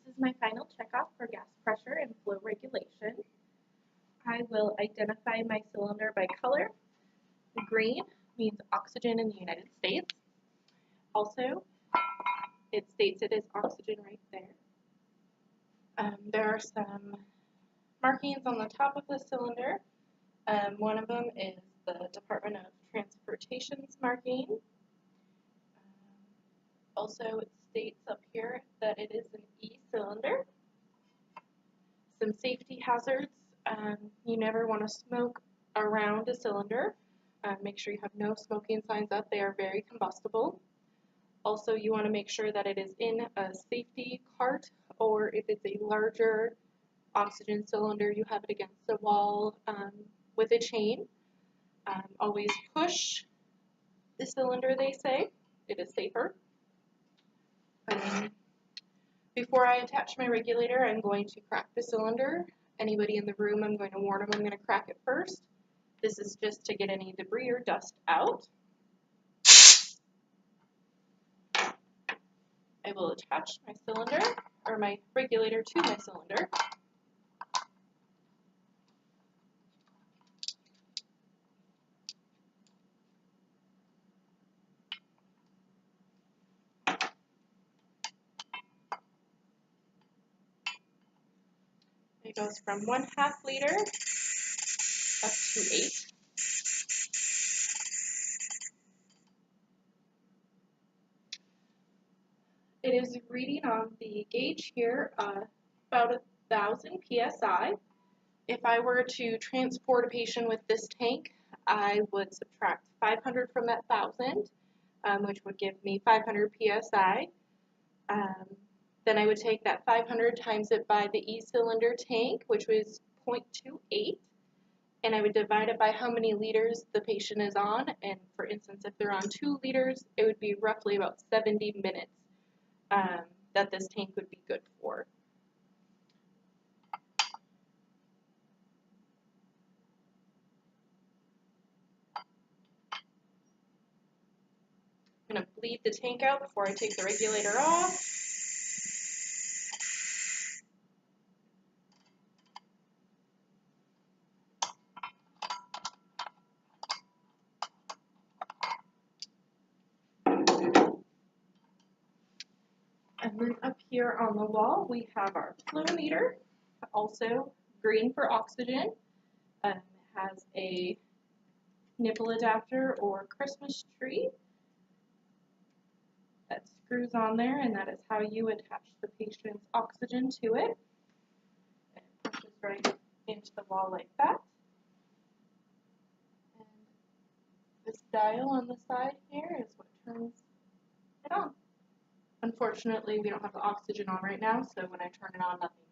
is my final checkoff for gas pressure and flow regulation. I will identify my cylinder by color. Green means oxygen in the United States. Also, it states it is oxygen right there. There are some markings on the top of the cylinder. One of them is the Department of Transportation's marking. Also, it states up here that it is an E-cylinder. Some safety hazards. You never want to smoke around a cylinder. Make sure you have no smoking signs up. They are very combustible. Also, you want to make sure that it is in a safety cart, or if it's a larger oxygen cylinder, you have it against the wall with a chain. Always push the cylinder, they say. It is safer. Before I attach my regulator, I'm going to crack the cylinder. Anybody in the room, I'm going to warn them I'm going to crack it first. This is just to get any debris or dust out. I will attach my cylinder, or my regulator to my cylinder. It goes from 1/2 liter up to 8. It is reading on the gauge here about 1,000 psi. If I were to transport a patient with this tank, I would subtract 500 from that 1,000, which would give me 500 psi. Then I would take that 500 times it by the E-cylinder tank, which was 0.28, and I would divide it by how many liters the patient is on. And for instance, if they're on 2 liters, it would be roughly about 70 minutes that this tank would be good for. I'm going to bleed the tank out before I take the regulator off. And then up here on the wall, we have our flow meter, also green for oxygen. It has a nipple adapter or Christmas tree that screws on there, and that is how you attach the patient's oxygen to it. And it pushes right into the wall like that. And this dial on the side here is what turns it on. Unfortunately, we don't have the oxygen on right now, so when I turn it on, nothing